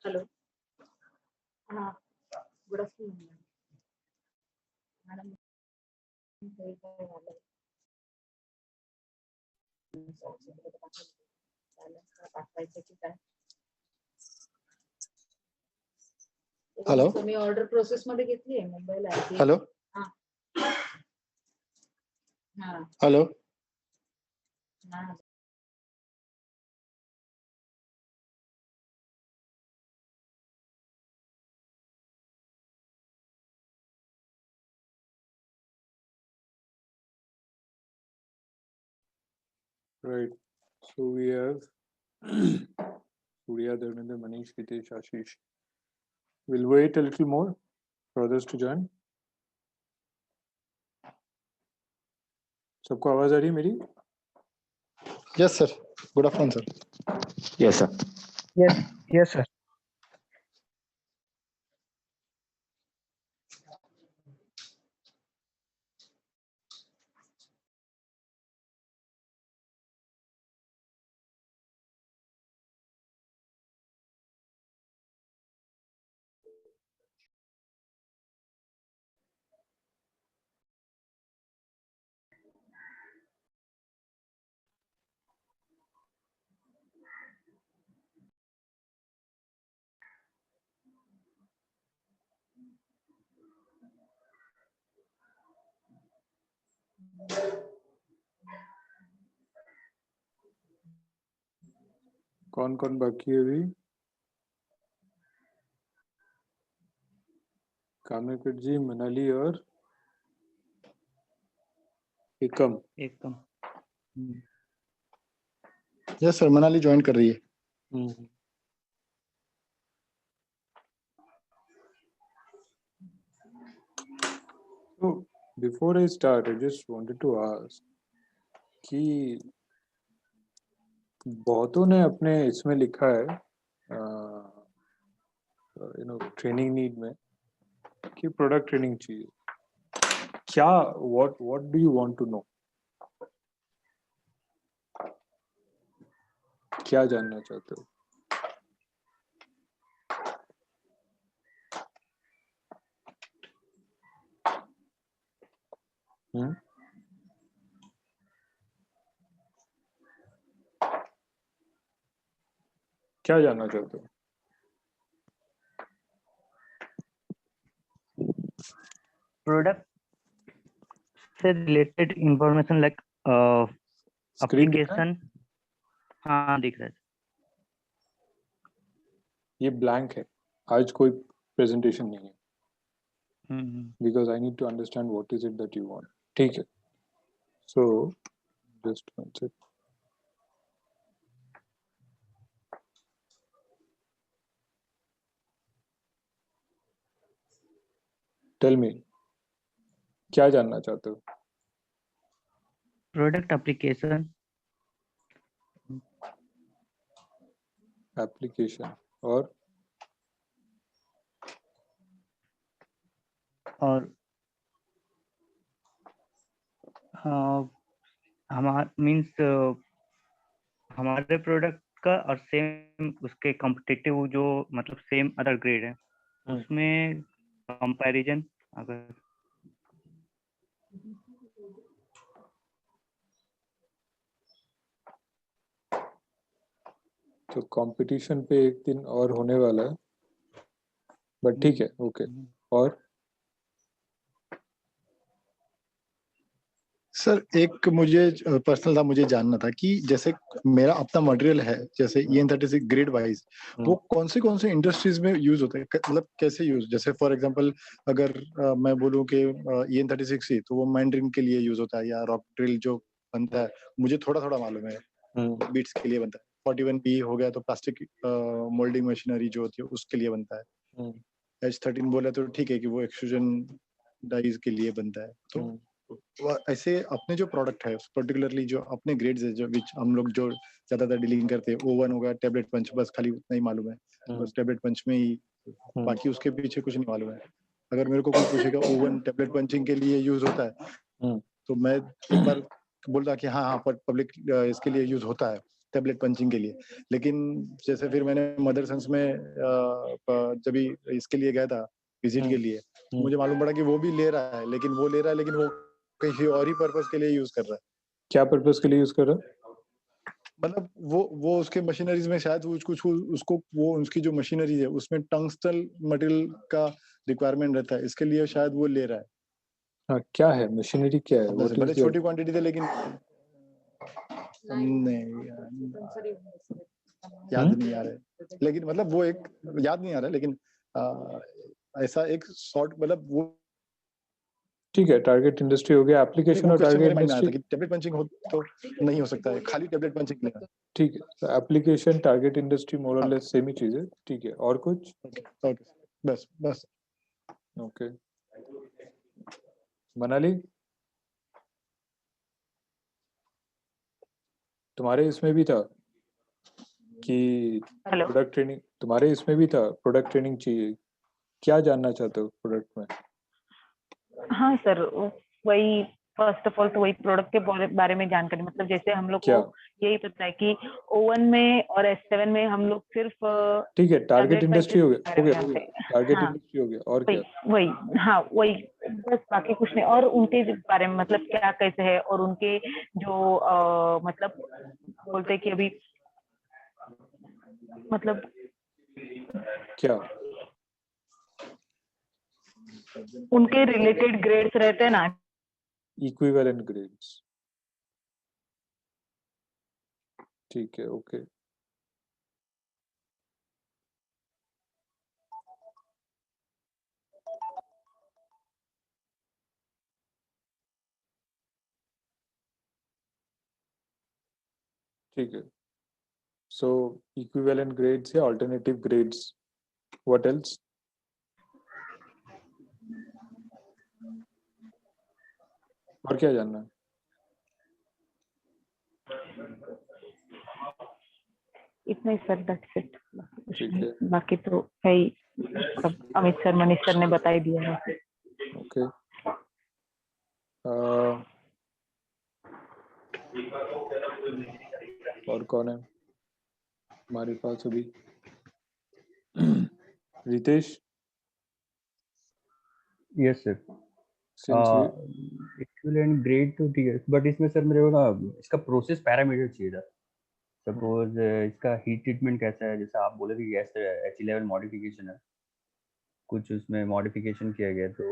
Hello. हाँ, good afternoon madam. Hello, तुम्ही order process मध्ये घेतली आहे मुंबईला? हॅलो हां हां हॅलो. हां. Right. So we have Surya, Dharmendra, Manish, Hitesh, Ashish. We'll wait a little more for others to join. सबको आवाज आ रही है मेरी? Yes sir. Good afternoon sir. Yes, sir. Yes, sir. कौन कौन बाकी है अभी? कामेकट जी, मनाली और एकम. Yes sir. मनाली ज्वाइन कर रही है. So before I start, I just wanted to ask कि बहुतों ने अपने इसमें लिखा है ट्रेनिंग नीड में कि प्रोडक्ट ट्रेनिंग चाहिए. क्या what do you want to know? क्या जानना चाहते हो? क्या जानना चाहते हो? Product से related information like Screen दिख रहा है? application. हाँ दिख रहा है. ये ब्लैंक है. आज कोई प्रेजेंटेशन नहीं है. Because I need to understand what is it that you want. ठीक है. So just one sec. Tell me, क्या जानना चाहते हो? Product application. एप्लीकेशन और हमारा मीन्स हमारे प्रोडक्ट का और सेम उसके कॉम्पिटिटिव जो मतलब सेम अदर ग्रेड है उसमें कंपैरिजन. अगर तो कंपटीशन पे एक दिन और होने वाला है, बट ठीक है. ओके. और सर एक मुझे पर्सनल था, मुझे जानना था कि जैसे मेरा अपना मटेरियल है जैसे EN36 ग्रेड वाइज वो कौन से इंडस्ट्रीज में यूज होता है, मतलब कैसे यूज. जैसे फॉर एग्जांपल अगर मैं बोलूं कि EN36 ही तो वो मैंड्रिन के लिए यूज होता है या रॉक ड्रिल जो बनता है मुझे थोड़ा मालूम है बीट्स के लिए बनता है. 41B हो गया तो प्लास्टिक मोल्डिंग मशीनरी जो होती है उसके लिए बनता है. H13 बोला तो ठीक है कि वो एक्सट्रूजन डाइज के लिए बनता है. तो ऐसे अपने जो प्रोडक्ट है पर्टिकुलरली जो अपने ग्रेड्स है जो विच हम लोग जो ज्यादातर डीलिंग करते हैं ओवन होगा टेबलेट पंच बस खाली उतना ही मालूम है. बस टेबलेट पंच में ही बाकी उसके पीछे कुछ नहीं मालूम है. अगर मेरे को कोई पूछेगा ओवन टेबलेट पंचिंग के लिए यूज होता है तो मैं एक बार बोल रहा कि हाँ हाँ पब्लिक इसके लिए यूज होता है टेबलेट पंचिंग के लिए, लेकिन जैसे फिर मैंने मदर सन्स में जब भी इसके लिए गया था विजिट के लिए, मुझे मालूम पड़ा कि वो भी ले रहा है, लेकिन वो कहीं और ही पर्पस के लिए यूज कर रहा है। क्या पर्पस के लिए यूज कर रहा है? मतलब वो उसके मशीनरीज में शायद कुछ उसको वो उसकी जो मशीनरी है उसमें टंगस्टन मटेरियल का रिक्वायरमेंट रहता है, इसके लिए शायद वो ले रहा है। हाँ, क्या है मशीनरी, क्या है? What भले is the- छोटी क्वांटिटी थे लेकिन नहीं याद नहीं आ रहा है, लेकिन मतलब वो एक याद नहीं आ रहा है, लेकिन ऐसा एक शॉर्ट मतलब वो ठीक है, टारगेट इंडस्ट्री हो गया, एप्लीकेशन वो और क्वेश्चन मेरे टारगेट माइंड में आया था इंडस्ट्री। कि टेबलेट पंचिंग हो तो नहीं हो सकता है, खाली टेबलेट पंचिंग लेना। ठीक है, तो एप्लीकेशन टारगेट इंडस्ट्री मोर और हाँ। लेस सेम ही चीज है। ठीक है, और कुछ? ओके बस ओके, मनाली, तुम्हारे इसमें भी था कि हेलो। प्रोडक्ट ट्रेनिंग, तुम्हारे इसमें भी था प्रोडक्ट ट्रेनिंग चाहिए, क्या जानना चाहते हो प्रोडक्ट में? हाँ सर, वही फर्स्ट ऑफ ऑल तो वही प्रोडक्ट के बारे में जानकारी, मतलब जैसे हम लोग क्या? को यही पता है कि ओवन में और S7 में हम लोग सिर्फ ठीक है, टारगेट tablet इंडस्ट्री हो punches गया, के हो बारे में गया, जानते हैं। टारगेट हाँ, इंडस्ट्री हो गया, और वही क्या? वही हाँ वही, बस बाकी कुछ नहीं। और उनके बारे में मतलब क्या कैसे है, और उनके जो मतलब बोलते हैं कि अभी मतलब क्या? उनके रिलेटेड ग्रेड्स रहते हैं ना। इक्विवेलेंट ग्रेड्स, ठीक है, ओके। ठीक है, सो इक्विवेलेंट ग्रेड्स या अल्टरनेटिव ग्रेड्स, व्हाट एल्स? और क्या जानना है? इतना ही सर, दैट्स इट। ठीक है, बाकी तो है ही सब अमित सर मनीष सर ने बता ही दिया है। ओके। और कौन है हमारे पास अभी? Ritesh, yes sir. Since equivalent grade तो ठीक है, बट इसमें सर मेरे को ना इसका प्रोसेस पैरामीटर चाहिए था। सपोज इसका हीट ट्रीटमेंट कैसा है, जैसे आप बोले कि गैस H11 मॉडिफिकेशन है, कुछ उसमें मॉडिफिकेशन किया गया, तो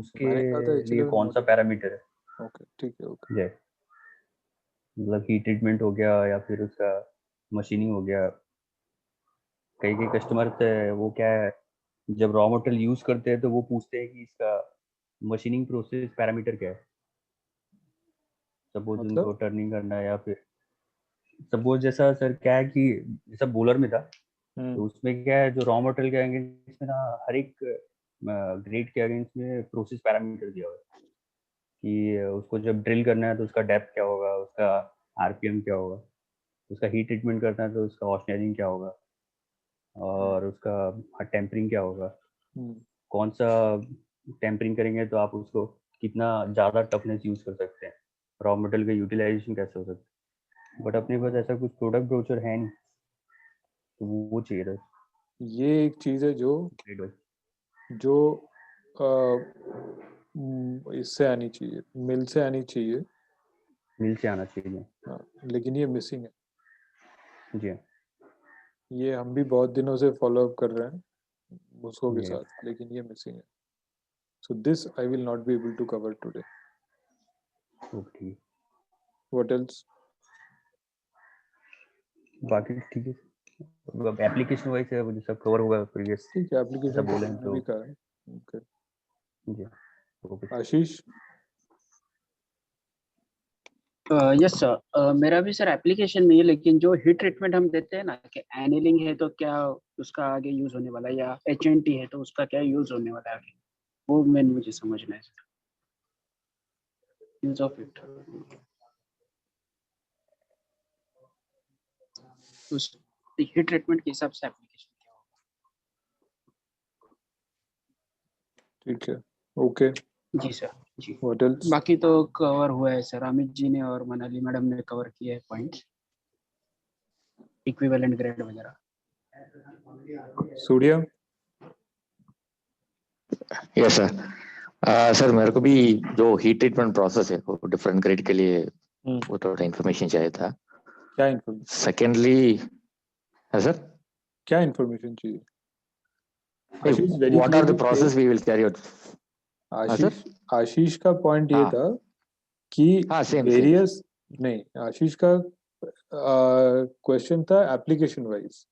उसके मैंने कहा था लिए H11 कौन सा पैरामीटर है? ओके, ठीक है, ओके। जय मतलब हीट ट्रीटमेंट हो गया या फिर उसका मशीनिंग हो गया। कई कई कस्टमर वो क्या है, जब रॉ मटेरियल यूज करते हैं तो वो पूछते हैं कि इसका मशीनिंग प्रोसेस पैरामीटर क्या है। सपोज उनको मतलब टर्निंग करना है, या फिर सपोज जैसा सर क्या है कि जैसा बॉलर में था, तो उसमें क्या है जो रॉ मटेरियल के अगेंस्ट में ना हर एक ग्रेड के अगेंस्ट में प्रोसेस पैरामीटर दिया हुआ है कि उसको जब ड्रिल करना है तो उसका डेप्थ क्या होगा, उसका आरपीएम क्या होगा, उसका हीट ट्रीटमेंट करना है तो उसका ऑस्टेनिंग क्या होगा, और उसका टेम्परिंग क्या होगा, कौन सा टेम्परिंग करेंगे तो आप उसको कितना ज़्यादा टफनेस यूज कर सकते हैं, रॉ मटेरियल का यूटिलाइजेशन कैसे हो सकता है। बट अपने पास ऐसा कुछ प्रोडक्ट ब्रोचर है नहीं, तो वो चाहिए था। ये एक चीज है जो इससे आनी चाहिए, मिल से आनी चाहिए, मिल से आना चाहिए। लेकिन ये मिसिंग है। जी ये हम भी बहुत दिनों से फॉलो अप कर रहे हैं मुस्को के जी साथ, लेकिन ये मिसिंग है। So this I will not be able to cover today. Okay, what else? बाकी ठीक है। एप्लीकेशन वाइज है वो जो सब कवर होगा प्रीवियस, ठीक है, एप्लीकेशन बोले हैं तो भी कहा है। ओके, जी ओके। आशीष, यस सर, मेरा भी सर एप्लीकेशन नहीं है, लेकिन जो हीट ट्रीटमेंट हम देते हैं ना कि एनिलिंग है तो क्या उसका आगे यूज होने वाला है, या HNT है तो उसका क्या यूज होने वाला है आगे, वो मैंने मुझे समझना है सर, यूज ऑफ इट, उस हीट ट्रीटमेंट के हिसाब से एप्लीकेशन क्या होगा। ठीक है, ओके। जी सर जी। What else? बाकी तो कवर हुआ है सर, अमित जी ने और मनाली मैडम ने कवर किए हैं पॉइंट्स, इक्विवेलेंट ग्रेड वगैरह। Surya? Yes sir. सर मेरे को भी जो हीट ट्रीटमेंट प्रोसेस है वो डिफरेंट ग्रेड के लिए वो थोड़ा इन्फॉर्मेशन चाहिए था। क्या इन्फॉर्मेशन? सेकेंडली सर क्या इन्फॉर्मेशन चाहिए? Ashish very what are the clearly process said- we will carry out. Ashish का पॉइंट ये हाँ। था कि हाँ सेम वेरियस नहीं, आशीष का क्वेश्चन था एप्लीकेशन वाइज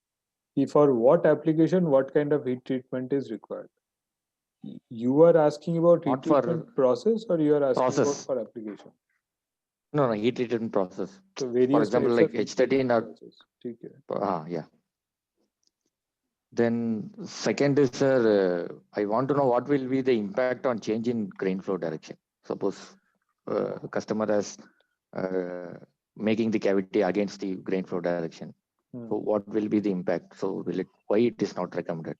कि for what application what kind of heat treatment is required. You are asking about heat Not for treatment process or you are asking process. about for application? No, heat treatment process. So various For example, types like of heat H13 treatment or process. ठीक है. yeah. Then second is sir, I want to know what will be the impact on change in grain flow direction. Suppose customer is making the cavity against the grain flow direction. So what will be the impact? So why it is not recommended?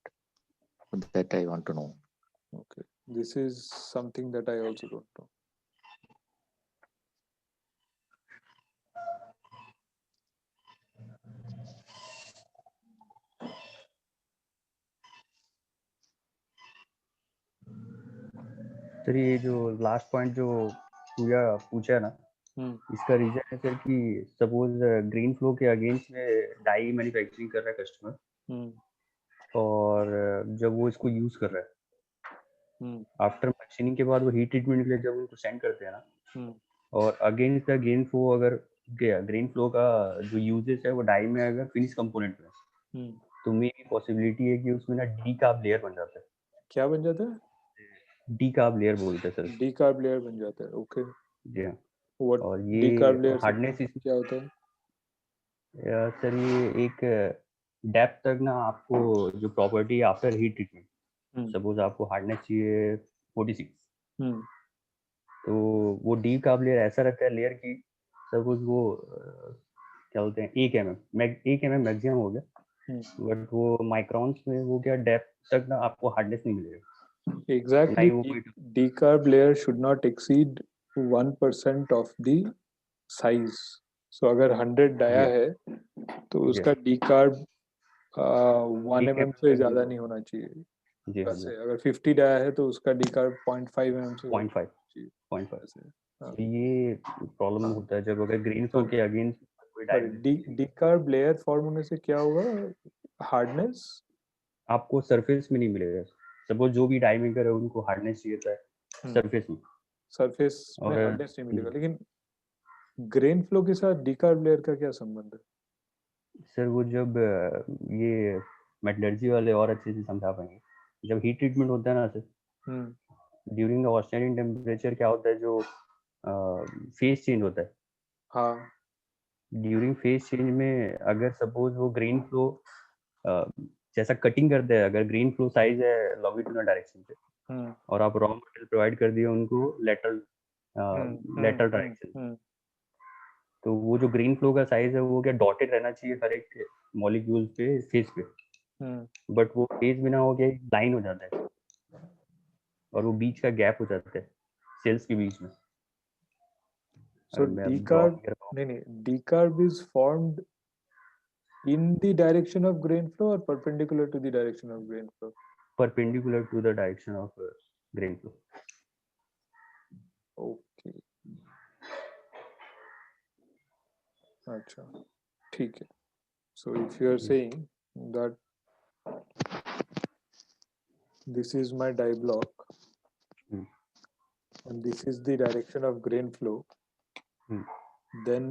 That I want to know. Okay. This is something that I also don't know. Sir ये जो last point जो पूजा पूछा है ना, इसका reason है sir कि suppose green flow के अगेंस्ट में डाई मैन्युफैक्चरिंग कर रहा है कस्टमर और जब वो इसको यूज कर रहा है आफ्टर मशीनिंग के बाद वो हीट ट्रीटमेंट के लिए जब उनको सेंड करते हैं ना और अगेंस्ट द ग्रीन फ्लो अगर गया ग्रीन फ्लो का जो यूजेस है वो डाई में अगर फिनिश कंपोनेंट में तो मेरी पॉसिबिलिटी है कि उसमें ना डी कार्ब लेयर बन जाता है। क्या बन जाता है? डी कार्ब लेयर बोलते हैं सर। डी कार्ब लेयर बन जाता है. ओके. जी हाँ। What और डी ये कार्ब लेयर हार्डनेस क्या होता है? सर ये एक डेप्थ तक ना आपको जो property after heat treatment suppose आपको हार्डनेस चाहिए 46 तो वो डी कार्ब लेयर ऐसा रहता है लेयर की सपोज वो क्या बोलते हैं 1 mm मैक्सिमम हो गया बट वो माइक्रोन्स में वो क्या डेप्थ तक ना आपको हार्डनेस नहीं मिलेगा। Exactly. Decarb layer should not exceed 1% of the size. So अगर 100 डाया है तो उसका decarb 1 mm से ज्यादा नहीं होना चाहिए. वैसे अगर 50 डाया है तो उसका decarb 0.5 mm से 0.5 ये प्रॉब्लम होता है जब अगर ग्रीन फ्लो के अगेंस्ट decarb layer फॉर्म होने से क्या होगा? हार्डनेस आपको सरफेस में नहीं मिलेगा। सपोज जो भी डाई मेकर है उनको हार्डनेस चाहिए था सरफेस में हार्डनेस नहीं मिलेगा. लेकिन ग्रेन फ्लो के साथ डिकार्ब लेयर का क्या संबंध है? सर वो जब ये मेटलर्जी वाले और अच्छे से समझा पाएंगे जब हीट ट्रीटमेंट होता है ना सर ड्यूरिंग द ऑस्टेरिंग टेम्परेचर क्या होता है जो फेज चेंज होता है। हाँ. ड्यूरिंग फेज चेंज में अगर सपोज वो ग्रीन फ्लो जैसा कटिंग करते हैं अगर ग्रीन फ्लो साइज है लॉन्गिट्यूडनल डायरेक्शन पे और आप रॉ मटेरियल प्रोवाइड कर दिए उनको लेटरल डायरेक्शन तो वो जो ग्रीन फ्लो का साइज है वो क्या डॉटेड रहना चाहिए हर एक मॉलिक्यूल पे फेज पे बट वो फेज में ना हो गया लाइन हो जाता है और वो बीच का गैप हो जाता है सेल्स के बीच में। So decarb is formed in the direction of grain flow or perpendicular to the direction of grain flow? Perpendicular to the direction of grain flow. Okay. अच्छा, ठीक है. So if you are saying that this is my die block and this is the direction of grain flow, then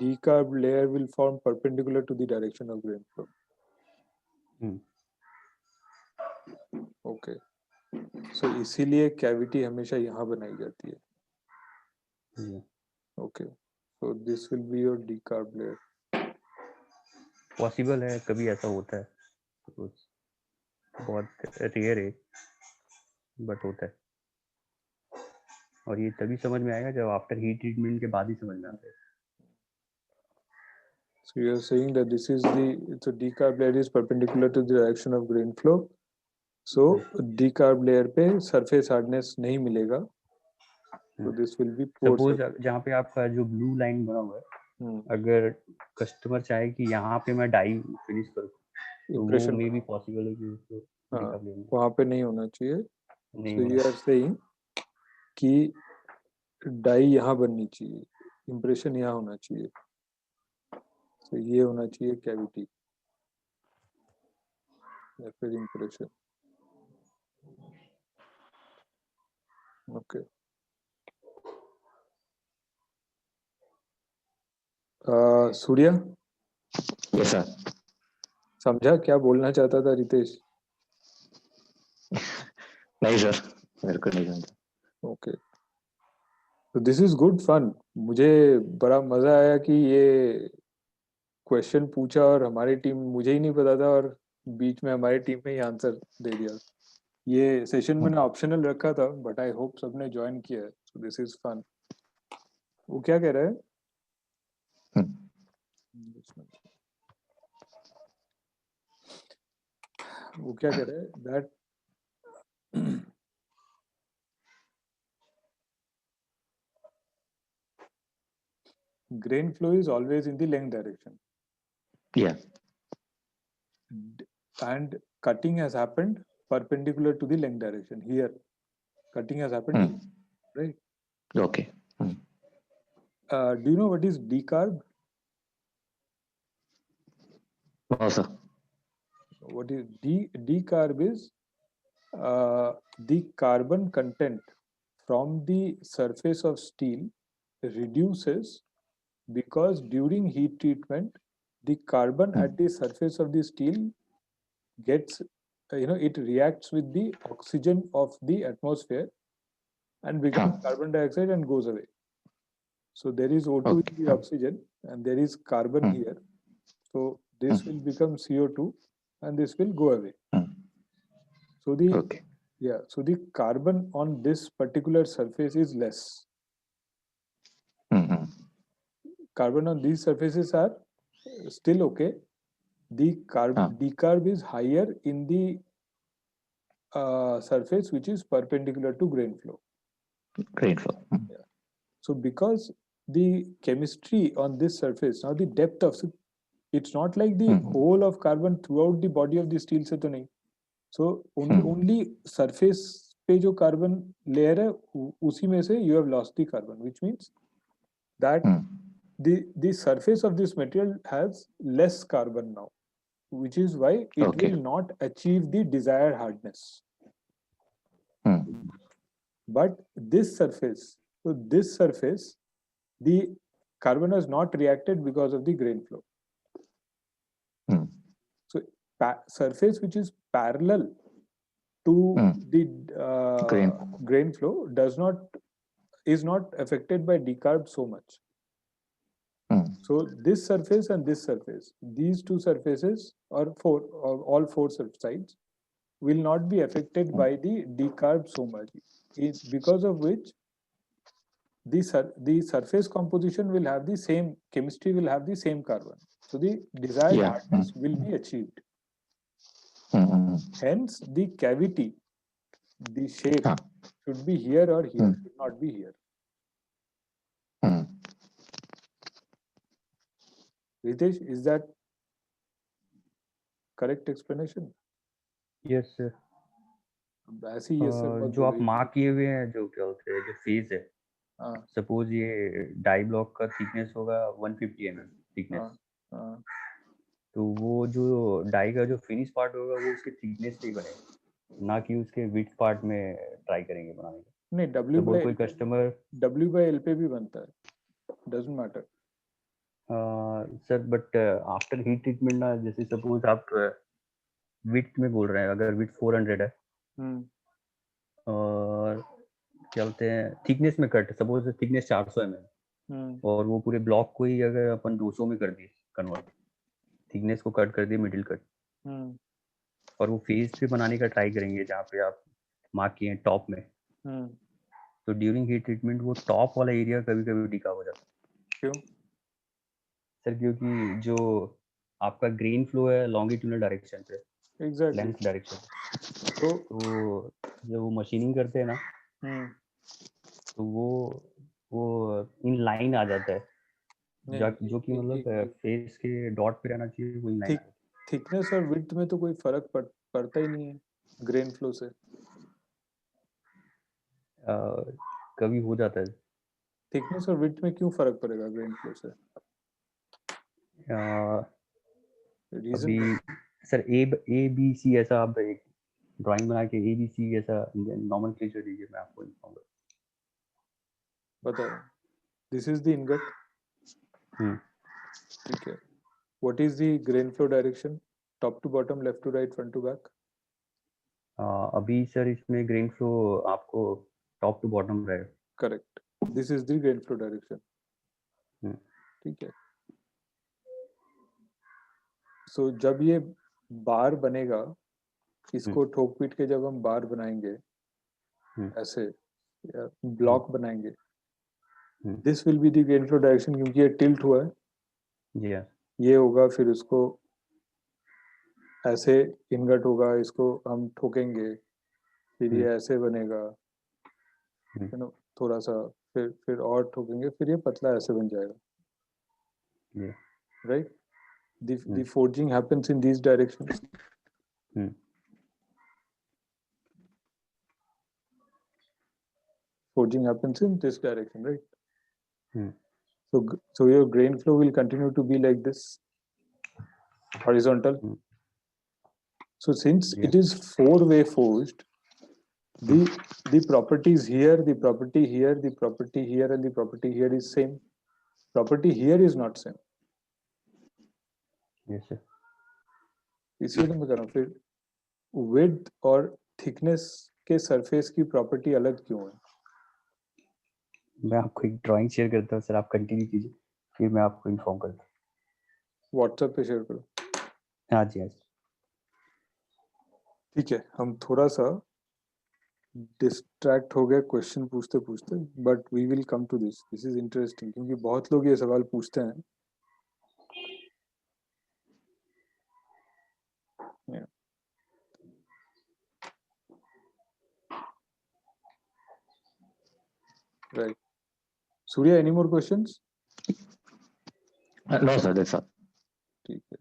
decarb layer will form perpendicular to the direction of grain flow. Okay. So इसीलिए cavity हमेशा यहाँ बनाई जाती है. Okay. So this will be your decarb layer. Possible है कभी ऐसा होता है बहुत रेयर है बट होता है और ये तभी समझ में आएगा जब आफ्टर हीट ट्रीटमेंट के बाद ही समझ में आता है। So you are saying that this is the decarb layer is perpendicular to the direction of grain flow. So decarb layer पे surface hardness नहीं मिलेगा. So this will be poor suppose surface. जहाँ पे आपका जो ब्लू लाइन बना हुआ है, Hmm. अगर कस्टमर चाहे कि यहाँ पे मैं डाई फिनिश करूँ, तो वो Impression मे भी पॉसिबल है कि उसको हाँ, decarb layer में वहाँ पे नहीं होना चाहिए. नहीं So होना you are saying कि डाई यहाँ बननी चाहिए, इम्प्रेशन यहाँ होना चाहिए. तो ये होना चाहिए कैविटी या फिर impression. Okay. Surya, Yes, sir. समझा क्या बोलना चाहता था रितेश? नहीं सर, मेरे को नहीं समझा. ओके. तो दिस इज गुड फन. मुझे बड़ा मजा आया कि ये क्वेश्चन पूछा और हमारी टीम, मुझे ही नहीं पता था और बीच में हमारी टीम में ही आंसर दे दिया. ये सेशन मैंने ऑप्शनल रखा था बट आई होप सबने ज्वाइन किया है. So this is fun. वो क्या कह रहा है? वो क्या कह रहा है? That grain flow is always in the length direction. Yeah. And cutting has happened perpendicular to the length direction. Here, cutting has happened here, right? Okay. Do you know what is decarb? No, sir. What is decarb is the carbon content from the surface of steel reduces because during heat treatment the carbon at the surface of the steel gets it reacts with the oxygen of the atmosphere and becomes carbon dioxide and goes away. So there is O2 in the oxygen and there is carbon here. So this will become CO2 and this will go away. So the carbon on this particular surface is less. Carbon on these surfaces are still okay. The decarb is higher in the surface which is perpendicular to grain flow. Grain flow. Yeah. So because the chemistry on this surface, now the depth of it's not like the whole of carbon throughout the body of the steel se to nahi. So only surface पे जो carbon layer है उसी में से you have lost the carbon, which means that the surface of this material has less carbon now, which is why it will not achieve the desired hardness. But this surface, the carbon has not reacted because of the grain flow. So surface which is parallel to the grain flow is not affected by decarb so much. So this surface and this surface, these two surfaces or all four sides will not be affected by the decarb so much, because of which the surface composition will have the same chemistry, will have the same carbon. So the desired hardness will be achieved. Hence the cavity, the shape should be here or here, should not be here. Ritesh, is that correct explanation? Yes sir. ऐसे ही yes sir जो आप mark किए हुए हैं, जो क्या होते हैं, जो फेज है, सपोज ये डाई ब्लॉक का थिकनेस होगा 150 mm थिकनेस, तो वो जो डाई का जो फिनिश पार्ट होगा वो उसके थिकनेस से ही बनेगा, ना कि उसके विड्थ पार्ट में ट्राई करेंगे बनाने का. नहीं, कोई कस्टमर W/L पे भी बनता है, doesn't matter. Sir but after heat treatment ना, जैसे सपोज आप विड्थ में बोल रहे हैं, अगर विड्थ 400 है और क्या बोलते हैं थिकनेस में कट, सपोज थिकनेस 400 mm और वो पूरे ब्लॉक को ही अगर अपन 200 में कर दिए कन्वर्ट, थिकनेस को कट कर दिए मिडिल कट, और वो फेज पे बनाने का ट्राई करेंगे जहाँ पे आप मार्क किए टॉप में, तो ड्यूरिंग हीट ट्रीटमेंट वो टॉप वाला एरिया कभी कभी डिकार्ब हो जाता है. क्यों? सर क्योंकि जो आपका ग्रेन फ्लो है लॉन्गिट्यूडनल डायरेक्शन पे, एग्जैक्टली लेंथ डायरेक्शन, तो तो जब वो मशीनिंग करते हैं ना हम्म, तो वो इन लाइन आ जाता है, नहीं जो कि मतलब फेस के डॉट पे रहना चाहिए, वो इन लाइन थिक थिकनेस और विड्थ में तो कोई फर्क पड़ता ही नहीं है ग्रेन फ्लो से। कभी हो जाता है। थिकनेस और विड्थ में क्यों फर्क पड़ेगा ग्रेन फ्लो से? रीजन अभी सर ए बी सी ऐसा आप एक ड्राइंग बना के ए बी सी ऐसा नॉर्मल क्लिचर दीजिए, मैं आपको इन्फॉर्म बताओ। दिस इज द इनगट, करूँ। ठीक है। What is the grain flow direction? Top to bottom, left to right, front to back? अभी सर इसमें ग्रेन फ्लो आपको टॉप टू बॉटम रहेगा। Correct, this is the grain flow direction, hmm, ठीक है। सो जब ये बार बनेगा, इसको ठोक पीट के जब हम बार बनाएंगे हम्म, ऐसे, ब्लॉक बनाएंगे, hmm, this will be the grain flow direction, क्योंकि ये टिल्ट हुआ है, जी हाँ, ये होगा, फिर उसको ऐसे इनगट होगा, इसको हम ठोकेंगे, फिर ये ऐसे बनेगा, यू नो, थोड़ा सा, फिर और ठोकेंगे, फिर ये पतला ऐसे बन जाएगा, जी, right? The forging happens in these directions. Hmm, Forging happens in this direction, right? Hmm, So your grain flow will continue to be like this, horizontal. Hmm, So since Yeah. it is four-way forged, the properties here, the property here, the property here, and the property here is same. Property here is not same. yes sir. इसलिए तो मैं कह रहा हूँ, फिर width और thickness के surface की property अलग क्यों है? मैं आपको एक ड्राइंग शेयर करता हूँ सर, आप कंटिन्यू कीजिए, फिर मैं आपको इन्फॉर्म करता हूँ। WhatsApp पे शेयर करो। हाँ जी, हाँ जी। ठीक है, हम थोड़ा सा डिस्ट्रैक्ट हो गए क्वेश्चन पूछते पूछते, but we will come to this is interesting, क्योंकि बहुत लोग ये सवाल पूछते हैं। Right, Surya, any more questions? No, sir, that's all. ठीक है,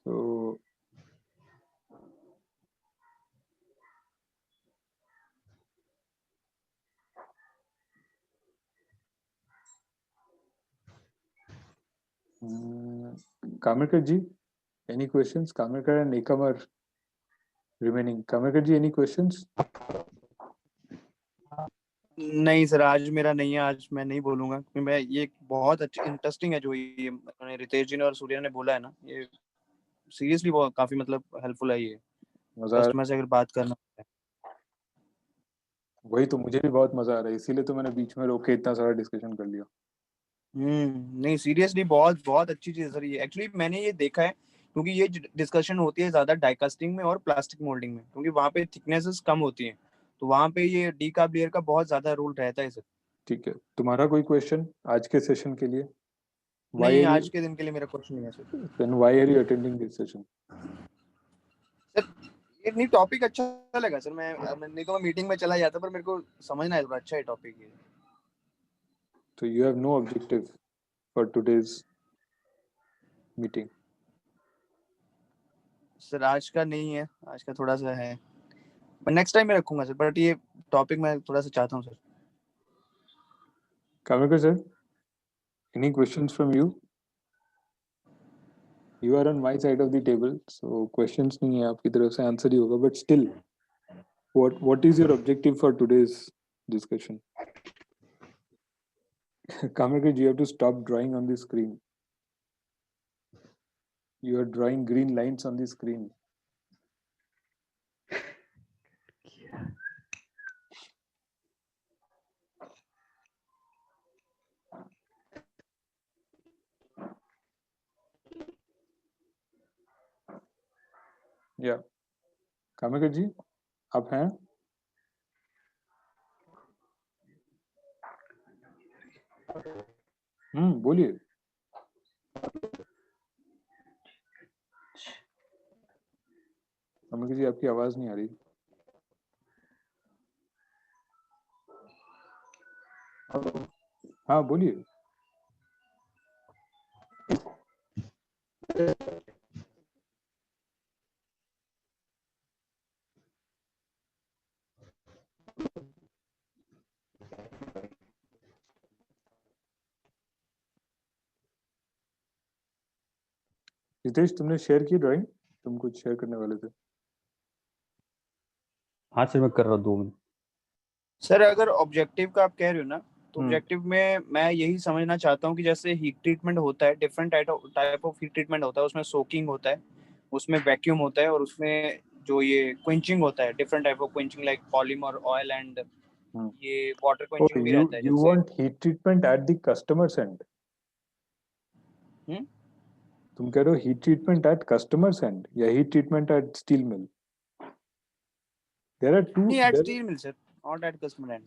तो Kamekar ji, any questions? Kamekar and एकमर remaining. Kamekar ji, any questions? नहीं सर, आज मेरा नहीं है, आज मैं नहीं बोलूंगा, क्योंकि मैं ये बहुत अच्छा इंटरेस्टिंग है जो ये रितेश जी ने और सूर्या ने बोला है ना, ये सीरियसली बहुत काफी मतलब हेल्पफुल है ये मजा, कस्टमर से अगर बात करना है। वही तो, मुझे भी बहुत मजा आ रहा है, इसीलिए तो मैंने बीच में रोक के इतना सारा डिस्कशन कर लिया। नहीं सीरियसली बहुत बहुत अच्छी चीज है सर ये। एक्चुअली मैंने ये देखा है, क्योंकि ये डिस्कशन होती है ज्यादा डाइकास्टिंग में और प्लास्टिक मोल्डिंग में, क्योंकि वहाँ पे थिकनेसेस कम होती हैं, तो वहाँ पे ये डीकार्ब लेयर का बहुत ज्यादा रोल रहता है सर। ठीक है, तुम्हारा कोई क्वेश्चन आज के सेशन के लिए? नहीं, आज के दिन के लिए मेरा क्वेश्चन नहीं है sir. Then why are you attending this session? Sir ये नहीं, टॉपिक अच्छा लगा सर, मैं नहीं तो मैं मीटिंग में चला जाता, पर मेरे को समझना है थोड़ा, अच्छा है टॉपिक ये। So you have no objective for today's meeting? Sir आज का नहीं है, आज का थोड़ा सा है, पर नेक्स्ट टाइम मैं रखूंगा सर, बट ये टॉपिक मैं थोड़ा सा चाहता हूँ sir. Kamekar sir, any questions from you? You are on my side of the table, so questions नहीं है आपकी तरफ से, आंसर ही होगा, but still, what is your objective for today's discussion? Kamekar, you have to stop drawing on the screen. You are drawing green lines on the screen. Yeah, Kamekar जी, आप हैं? बोलिए। अमित जी आपकी आवाज नहीं आ रही। हाँ बोलिए। रितेश तुमने शेयर की ड्राइंग, तुम कुछ शेयर करने वाले थे। हाँ सर मैं कर रहा हूँ 2 मिनट। सर अगर ऑब्जेक्टिव का आप कह रहे हो ना, तो हम्म। ऑब्जेक्टिव में मैं यही समझना चाहता हूँ कि जैसे हीट ट्रीटमेंट होता है, different type of heat treatment होता है, उसमें सोकिंग होता है, उसमें वैक्यूम होता है, और उसमें जो ये क्विंचिंग होता है, different type of quenching like polymer, oil and ये वाटर Oh, क्विंचिंग भी you रहता है you जैसे। want heat treatment at the customer's end? हम्म? तुम कह रहे हो heat treatment at customer's end या heat treatment at steel mill? There are two. नहीं, at There, steel mill sir, not at customer end.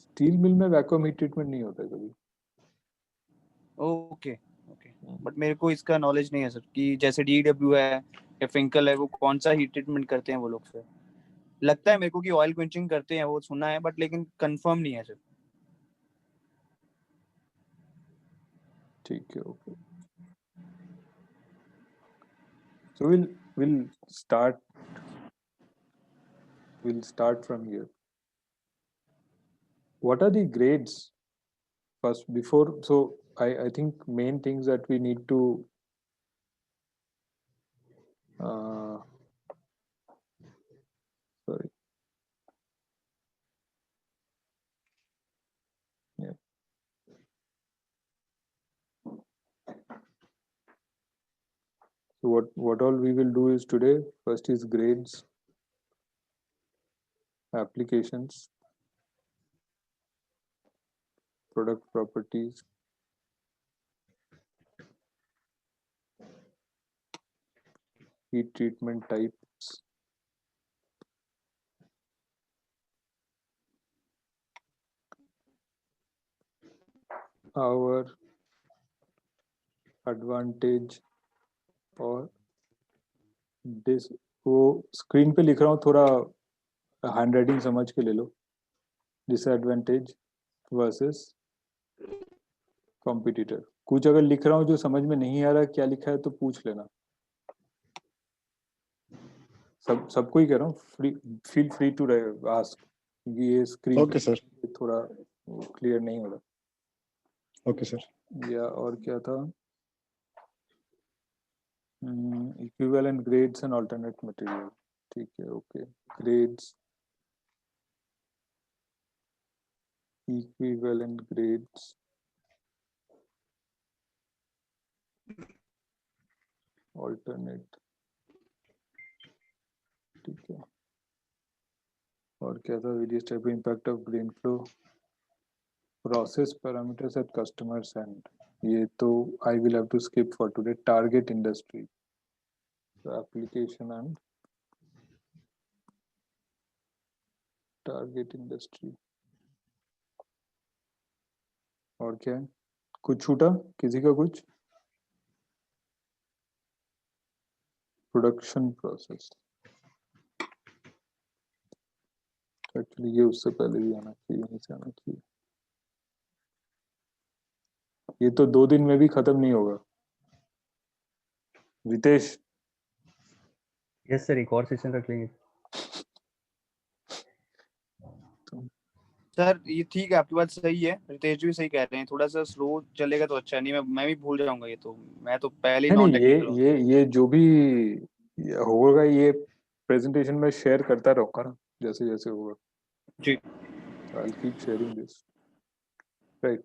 steel mill में vacuum heat treatment नहीं होता है कभी। ओके ओके, बट मेरे को इसका नॉलेज नहीं है सर कि जैसे डीडब्ल्यू है या फिंकल है, वो कौन सा हीट ट्रीटमेंट करते हैं वो लोग। सर लगता है मेरे को कि ऑयल क्विंचिंग करते हैं, वो सुना है, बट लेकिन कंफर्म नहीं है सर। ठीक है, okay. So we'll start from here. What are the grades first before? So I think main things that we need to sorry. Yeah. So what all we will do is today, first is grades, applications, product properties, heat treatment types, our advantage और dish वो screen पे लिख रहा हूँ, थोड़ा handwriting समझ के ले लो। Disadvantage versus competitor. कुछ अगर लिख रहा हूँ जो समझ में नहीं आ रहा क्या लिखा है तो पूछ लेना। सबको ही कह रहा हूँ, फील फ्री टू आस्क, क्योंकि ये स्क्रीन ओके सर। थोड़ा क्लियर नहीं हो रहा। Okay sir. या और क्या था? Equivalent grades and alternate material. ठीक है, okay. Grades, equivalent grades, alternate, ठीक है। और क्या था? Various type impact of grain flow, process parameters at customers end. ये तो I will have to skip for today. Target industry, application and target industry. और क्या है? कुछ छूटा किसी का? कुछ? प्रोडक्शन प्रोसेस, एक्चुअली ये उससे पहले भी आना चाहिए, यहीं से आना चाहिए। ये तो 2 दिन में भी खत्म नहीं होगा। रितेश, यस सर, एक और सेशन रख लेंगे। सर ये ठीक है, आपकी बात सही है, रितेश जी भी सही कह रहे हैं, थोड़ा सा स्लो चलेगा तो अच्छा है। नहीं मैं भी भूल जाऊंगा ये तो, मैं तो पहले ही नहीं नॉन नहीं, टेक्निकल हूँ। ये जो भी होगा ये प्रेजेंटेशन में शेयर करता रहूंगा ना, जैसे जैसे होगा। जी। I'll keep sharing this. Right.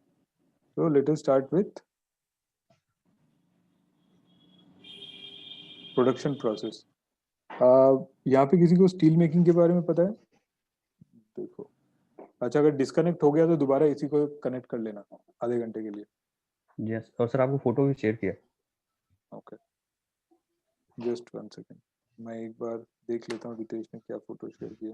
So let us start with production process. यहाँ पे किसी को स्टील मेकिंग के बारे में पता है? देखो, अच्छा अगर डिस्कनेक्ट हो गया तो दोबारा इसी को कनेक्ट कर लेना आधे घंटे के लिए। यस, और सर आपको फोटो भी शेयर किया। ओके, जस्ट 1 सेकेंड, मैं एक बार देख लेता हूँ रितेश ने क्या फोटो शेयर किया।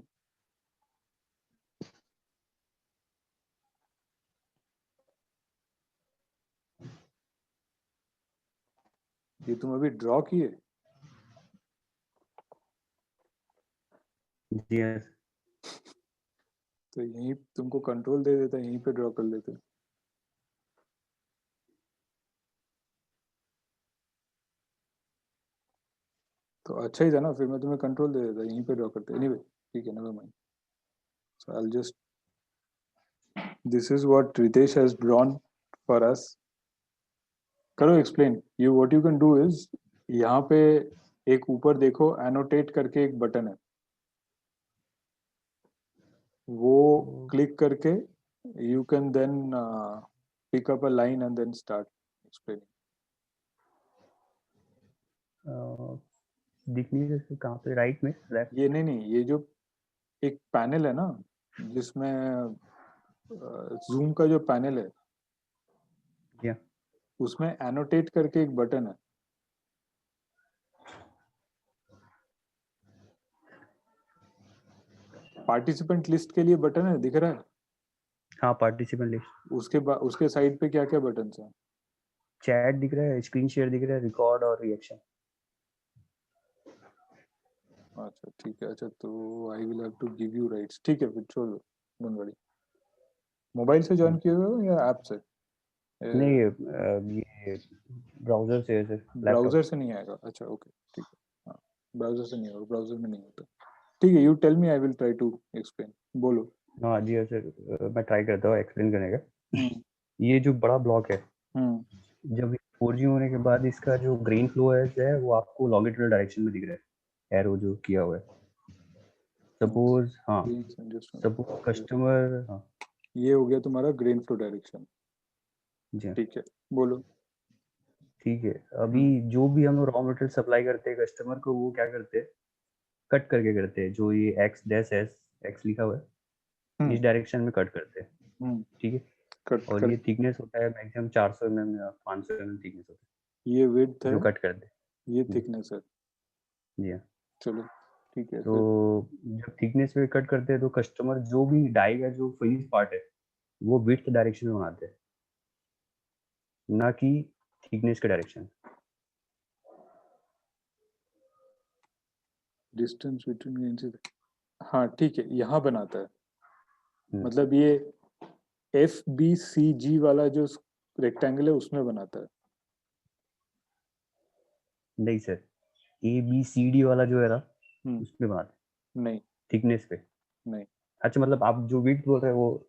ये तुम अभी ड्रॉ किए? जी हाँ तो यहीं तुमको कंट्रोल दे देता, यहीं पे ड्रॉ कर लेते। तो अच्छा ही था ना, फिर मैं तुम्हें कंट्रोल दे देता, यहीं पे ड्रॉ करते। एनीवे ठीक है, never mind. So I will just, this is what Ritesh has drawn for us. करो explain. You what you can do is, यहाँ पे एक ऊपर देखो एनोटेट करके एक बटन है, वो क्लिक करके you can then pick up a line and then start explaining. दिख नहीं रहा सर, कहाँ पे? राइट में, लेफ्ट? ये नहीं, ये जो एक पैनल है ना, जिसमें जूम का जो पैनल है, या उसमें एनोटेट करके एक बटन है। पार्टिसिपेंट लिस्ट के लिए बटन है, दिख रहा है? हाँ, पार्टिसिपेंट लिस्ट। उसके साइड पे क्या क्या बटन है? चैट दिख रहा है, स्क्रीन शेयर दिख रहा है, रिकॉर्ड और रिएक्शन। अच्छा ठीक है, अच्छा तो I will have to give you rights. ठीक है, फिर छोड़ दो, डोंट वरी। मोबाइल से ज्वाइन किए हुए हो या ऐप से? नहीं, ये ब्राउजर से है सर, ब्राउजर से नहीं आएगा? अच्छा ओके ठीक है, हाँ ब्राउजर से नहीं होगा, ब्राउजर में नहीं होता। ठीक है, you tell me, I will try to explain. बोलो। हाँ जी सर, मैं ट्राई करता हूँ एक्सप्लेन करने का। ये जो बड़ा ब्लॉक है, जब 4G होने के बाद इसका जो ग्रेन फ्लो है वो आपको लॉन्गिट्यूडल डायरेक्शन में दिख रहा है, एरो जो किया हुआ है। सपोज, हाँ, सपोज कस्टमर, हाँ ये हो गया तुम्हारा ग्रेन फ्लो डायरेक्शन। जी ठीक है, बोलो। ठीक है, अभी जो भी हम रॉ मटेरियल सप्लाई करते हैं कस्टमर को, वो क्या करते हैं, कट करके करते हैं। जो ये एक्स डैश एस एक्स लिखा हुआ है, इस डायरेक्शन में कट करते हैं, ठीक है। और ये थिकनेस होता है मैक्सिमम 400 mm या 500 mm थिकनेस होता है। ये विड्थ है जो कट करते हैं, ये थिकनेस है। जी हाँ। चलो ठीक है। तो जब थिकनेस पे कट करते हैं तो कस्टमर जो भी डाई का जो फिनिश पार्ट है वो विड्थ डायरेक्शन में बनाते हैं, ना कि थिकनेस के डायरेक्शन। डिस्टेंस बिटवीन, हाँ ठीक है, यहाँ बनाता है। मतलब ये FBCG वाला जो रेक्टेंगल है उसमें बनाता है? नहीं सर, ABCD वाला जो है ना उसमें बनाते हैं। नहीं, थिकनेस पे नहीं। अच्छा, मतलब आप जो विड्थ बोल रहे हैं वो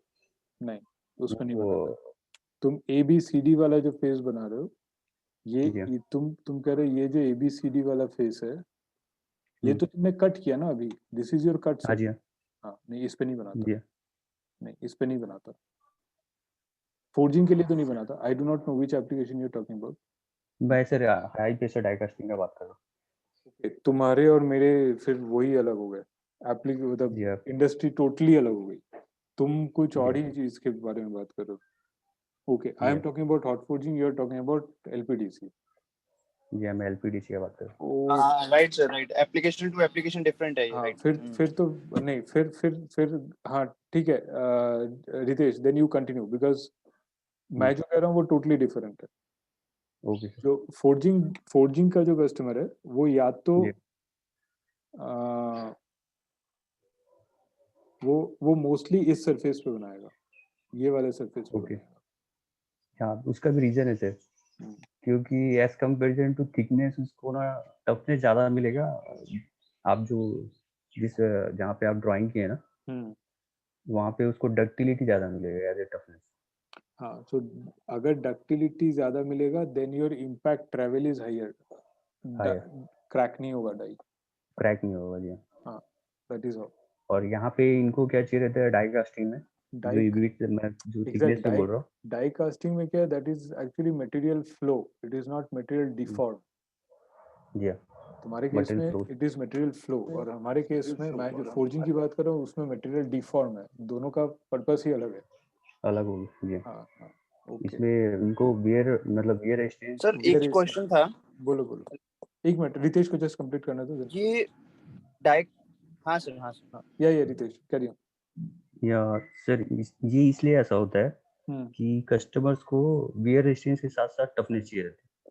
नहीं, उसमें नहीं बनाता। तुम ABCD वाला जो फेस बना रहे हो, ये तुम कह रहे हो ये जो ABCD वाला फेस है, ये तो तुमने कट किया ना अभी। This is your cut. हाँ जी, हाँ नहीं, इस पे नहीं बनाता। नहीं, इस पे नहीं बनाता। फोर्जिंग के लिए तो नहीं बनाता। I do not know which application you talking about. मैं sir high pressure die casting का बात कर रहा हूँ। तुम्हारे और मेरे फिर वही अलग हो गए, मतलब इंडस्ट्री टोटली अलग हो गई। तुम कुछ और ही चीज के बारे में बात कर रहे हो। Okay, I am talking about hot forging, you are talking about LPDC। जी, मैं LPDC की बात कर रहा हूँ। हाँ right sir, right. Application to application different है ये, राइट। फिर तो नहीं, फिर हाँ ठीक है। Ritesh, then you continue, because मैं जो कह रहा हूँ वो टोटली डिफरेंट है। ओके। जो फोर्जिंग का जो कस्टमर है वो या तो वो मोस्टली इस सरफेस पे बनाएगा, ये वाले सरफेस पे बनाएगा। हाँ, उसका भी रीजन है सर, क्योंकि एज कंपेरिजन टू थिकनेस उसको ना टफनेस ज्यादा मिलेगा। आप जो जहाँ पे आप ड्राइंग किए ना, वहाँ पे उसको डक्टिलिटी ज्यादा मिलेगा एज ए टफनेस। हाँ, तो अगर डक्टिलिटी ज्यादा मिलेगा then your impact travel is higher. Crack नहीं होगा डाई, क्रैक नहीं होगा जी। हाँ, दैट इज ऑल। और यहाँ पे इनको क्या चाहिए रहता है डाई कास्टिंग में, जो थिकनेस पे बोल रहा हूँ, डाई कास्टिंग में क्या है, that is actually material flow, it is not material deform. जी, तुम्हारे केस में इट इज मटेरियल फ्लो, और हमारे केस में मैं जो फोर्जिंग की बात कर रहा हूँ उसमें मटेरियल डिफॉर्म है। दोनों का पर्पस ही अलग है। अलग होगी जी। हाँ हाँ, इसमें उनको वियर मतलब वियर रेजिस्टेंस। सर एक क्वेश्चन था। बोलो बोलो, एक मिनट, रितेश को जस्ट कंप्लीट करना दो। ये डायरेक्ट, हाँ सर, हाँ सर, या रितेश कैरी ऑन। या सर, ये इसलिए ऐसा होता है कि कस्टमर्स को वियर रेजिस्टेंस के साथ साथ टफनेस चाहिए रहती है।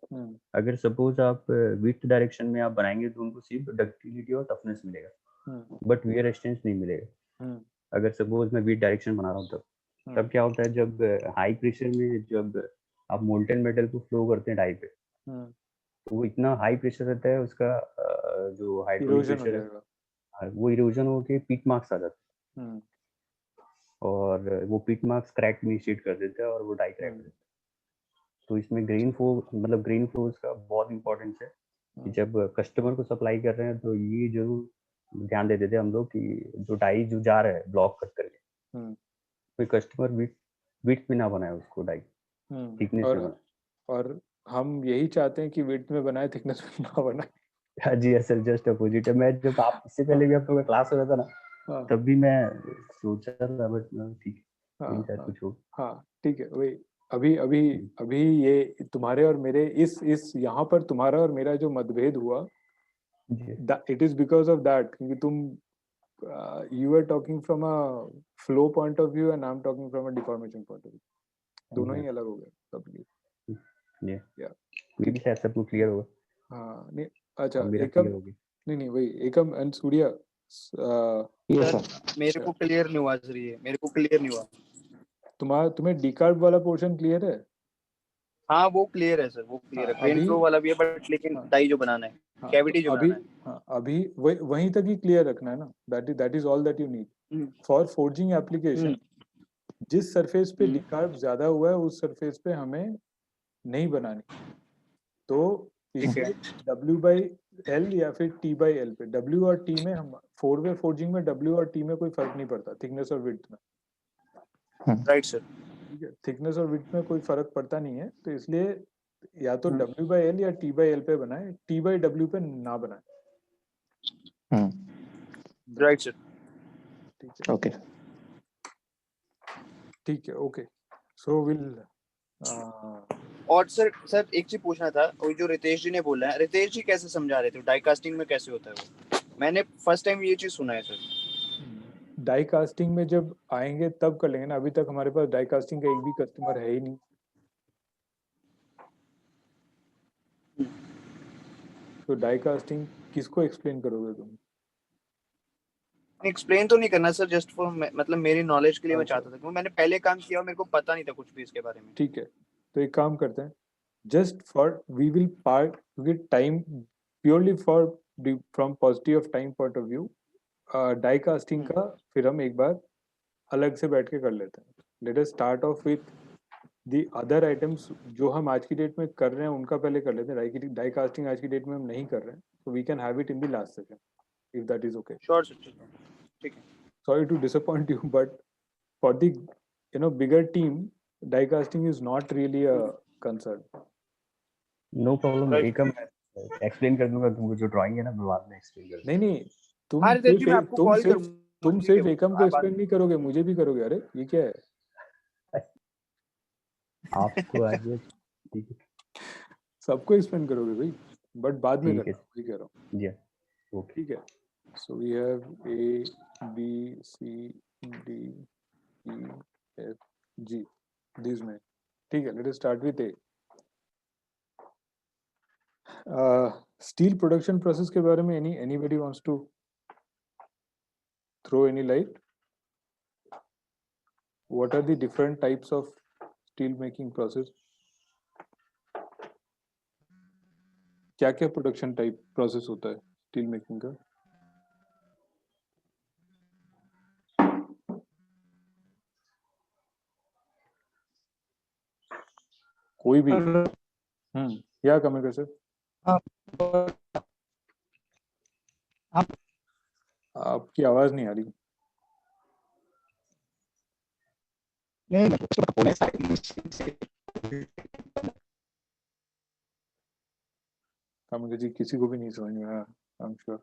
अगर सपोज आप विड्थ डायरेक्शन में आप बनाएंगे तो उनको सिर्फ डक्टिलिटी और टफनेस मिलेगा, बट वियर रेजिस्टेंस नहीं मिलेगा। अगर सपोज मैं विड्थ डायरेक्शन बना रहा हूँ तब क्या होता है, जब हाई प्रेशर में जब आप मोल्टन मेटल को फ्लो करते हैं डाई पे, तो वो इतना हाई प्रेशर रहता है उसका जो हाइड्रोलिक प्रेशर है वो इरोजन होके पिट मार्क्स आ जाते हैं, और वो पिट मार्क्स क्रैक इनिशिएट कर देते हैं और वो डाई क्रैक हो जाता है। तो इसमें ग्रेन फ्लो, मतलब ग्रेन फ्लोज का बहुत इंपॉर्टेंस है कि जब कस्टमर को सप्लाई कर रहे हैं तो ये जरूर ध्यान दे देते हैं हम लोग कि जो डाई जो जा रहा है ब्लॉक कट करके, कोई कस्टमर विड्थ में ना बनाए उसको, डाई थिकनेस में बनाए। और हम यही चाहते हैं कि विड्थ में बनाए, थिकनेस में ना बनाए। हाँ जी सर, जस्ट अपोजिट है। मैं जब आप इससे पहले भी आप लोगों का क्लास हो रहा था ना, तब भी मैं सोचा था, बट ठीक है, कुछ हो। हाँ ठीक है, वही अभी अभी अभी ये तुम्हारे और मेरे इस यहाँ पर तुम्हारा और मेरा जो मतभेद हुआ, it is because of that, क्योंकि तुम you are talking from a flow point of view and I'm talking from a deformation point of view. दोनों ही अलग हो गए सबके। या मे बी शायद सबको क्लियर होगा। हाँ नहीं, अच्छा एकम, नहीं वही एकम एंड सूर्या। मेरे को क्लियर नहीं हुआ सर, ये मेरे को क्लियर नहीं हुआ। तुम्हें डिकार्ब वाला पोर्शन क्लियर है? हाँ वो क्लियर है सर, वो क्लियर है। ग्रेन फ्लो वाला भी है, बट लेकिन डाई जो बनाना है, कैविटी जो बनाना है, हाँ अभी वहीं तक ही क्लियर रखना है ना। That is all that you need for forging application. जिस सरफेस पे डिकार्ब ज्यादा हुआ है उस सरफेस पे हमें नहीं बनानी, तो इसलिए W/L या फिर T/L पे, W और T में हम 4-वे फोर्जिंग में W और T में कोई फर्क नहीं पड़ता, थिकनेस और विड्थ में। राइट सर, ठीक है, थिकनेस और विड्थ में कोई फर्क पड़ता नहीं है, तो इसलिए या तो W/L या T/L पे बनाए, T/W पे ना बनाए। राइट सर, ठीक है, ओके ठीक है, ओके सो विल। और सर एक चीज पूछना था, वो जो रितेश जी ने बोला है, रितेश जी कैसे समझा रहे थे डाई कास्टिंग में कैसे होता है वो? मैंने फर्स्ट टाइम ये चीज सुना है सर। डाई कास्टिंग में जब आएंगे तब कर लेंगे ना, अभी तक हमारे पास डाई कास्टिंग का एक भी कस्टमर है ही नहीं। तो डाई कास्टिंग किसको एक्सप्लेन करोगे तुम? एक्सप्लेन तो नहीं करना सर, जस्ट फॉर मतलब मेरी नॉलेज के लिए मैं चाहता था, क्योंकि मैंने पहले काम किया और मेरे को पता नहीं था कुछ भी इसके बारे में। ठीक है, तो एक काम करते हैं, just for we will part, क्योंकि time purely for from positive of time point of view, die casting का फिर हम एक बार अलग से बैठ के कर लेते हैं। Let us start of with the other items जो हम आज की डेट में कर रहे हैं, उनका पहले कर लेते हैं। डाई कास्टिंग आज की डेट में हम नहीं कर रहे हैं, तो we can have it in the last session if that is okay. Sure sir, ठीक है। Sorry to disappoint you, but for the bigger team, die casting is not really a concern. No problem, Ekam explain कर दूंगा तुमको, जो drawing है ना मैं बाद में एक्सप्लेन कर दूंगा। नहीं तुम सिर्फ एकम को एक्सप्लेन नहीं करोगे, मुझे भी करोगे। अरे ये क्या है? आपको आज ठीक है, सबको एक्सप्लेन करोगे भाई, बट बाद में करना, वही कह रहा हूँ। जी ओके, ठीक है। So we have A, B, C, D, E, F, G. These में, ठीक है। Let us start with A. Steel production process के बारे में anybody wants to throw any light? What are the different types of steel making process? क्या क्या production type process होता है स्टील मेकिंग का? कोई भी क्या कमेंट कर सर? आपकी आवाज नहीं आ रही। कमेंट जी किसी को भी नहीं समझ में आया, आई एम श्योर।